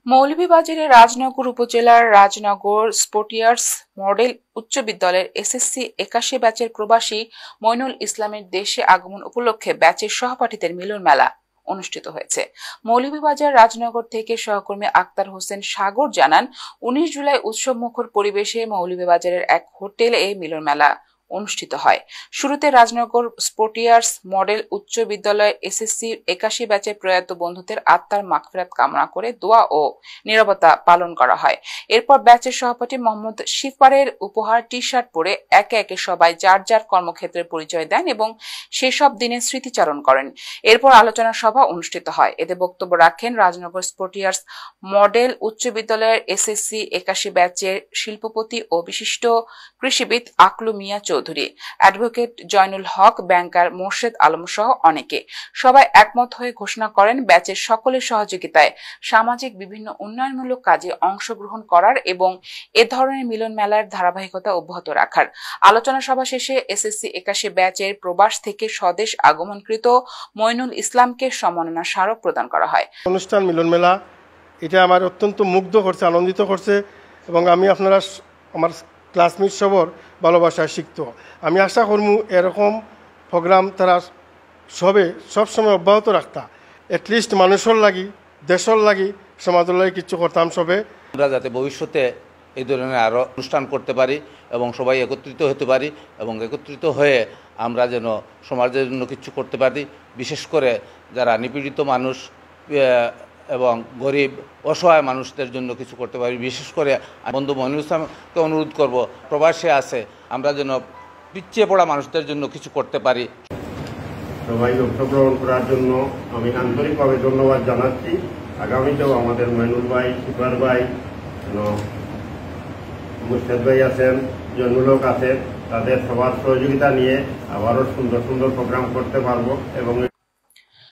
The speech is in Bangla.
মৌলভীবাজারের রাজনগর উপজেলার রাজনগর স্পোর্টিয়ার্স মডেল উচ্চ বিদ্যালয়ের এসএসসি ৮১ ব্যাচের প্রবাসী মইনুল ইসলামের দেশে আগমন উপলক্ষে ব্যাচের সহপাঠীদের মিলন মেলা অনুষ্ঠিত হয়েছে। মৌলভীবাজার রাজনগর থেকে সহকর্মী আক্তার হোসেন সাগর জানান, ১৯ জুলাই উৎসবমুখর পরিবেশে মৌলভীবাজারের এক হোটেলে এই মিলন মেলা অনুষ্ঠিত হয়। শুরুতে রাজনগর স্পোর্টিয়ার্স মডেল উচ্চ বিদ্যালয় এসএসসি ৮১ ব্যাচের প্রয়াত বন্ধুদের আত্মার মাগফিরাত কামনা করে দোয়া ও নীরবতা পালন করা হয়। এরপর ব্যাচের সভাপতি মোহাম্মদ শিফারের উপহার টি-শার্ট পরে একে একে সবাই যার যার কর্মক্ষেত্রের পরিচয় দেন এবং সেসব দিনের স্মৃতিচারণ করেন। এরপর আলোচনা সভা অনুষ্ঠিত হয়। এতে বক্তব্য রাখেন রাজনগর স্পোর্টিয়ার্স মডেল উচ্চ বিদ্যালয়ের এসএসসি ৮১ ব্যাচের শিল্পপতি ও বিশিষ্ট কৃষিবিদ আকলু মিয়া চৌধুরী, অ্যাডভোকেট জয়নুল হক, ব্যাংকার মোর্শেদ আলম সহ অনেকে। সবাই একমত হয়ে ঘোষণা করেন ব্যাচের সকলের সহযোগিতায় সামাজিক বিভিন্ন উন্নয়নমূলক কাজে অংশগ্রহণ করার এবং এ ধরনের মিলন মেলার ধারাবাহিকতা অব্যাহত রাখার। আলোচনা সভা শেষে এসএসসি ৮১ ব্যাচের প্রবাস থেকে স্বদেশ আগমনকৃত মইনুল ইসলামকে সম্মাননা স্মারক প্রদান করা হয়। অনুষ্ঠান মিলন মেলা এটা আমার অত্যন্ত মুগ্ধ করছে, আনন্দিত করছে এবং আমি আপনারা আমার ক্লাসমেট সবর ভালোবাসায় শিখত। আমি আশা করবো এরকম প্রোগ্রাম তারা সবসময় অব্যাহত রাখতা। এটলিস্ট মানুষের লাগি, দেশের লাগি, সমাজের লাগি কিছু করতাম সবে। আমরা যাতে ভবিষ্যতে এই ধরনের আরও অনুষ্ঠান করতে পারি এবং সবাই একত্রিত হতে পারি এবং একত্রিত হয়ে আমরা যেন সমাজের জন্য কিছু করতে পারি, বিশেষ করে যারা নিপীড়িত মানুষ এবং গরিব অসহায় মানুষদের জন্য কিছু করতে পারি। বিশেষ করে বন্ধু মইনুল ইসলামকে অনুরোধ করব, প্রবাসে আছে আমরা যেন পিছিয়ে পড়া মানুষদের জন্য কিছু করতে পারি। সবাই অংশগ্রহণ করার জন্য আমি আন্তরিকভাবে ধন্যবাদ জানাচ্ছি। আগামীতেও আমাদের মইনুল ভাই, শিফার ভাই, মুর্শেদ ভাই আছেন, জয়নুল হক আছেন, তাদের সবার সহযোগিতা নিয়ে আবারও সুন্দর সুন্দর প্রোগ্রাম করতে পারবো এবং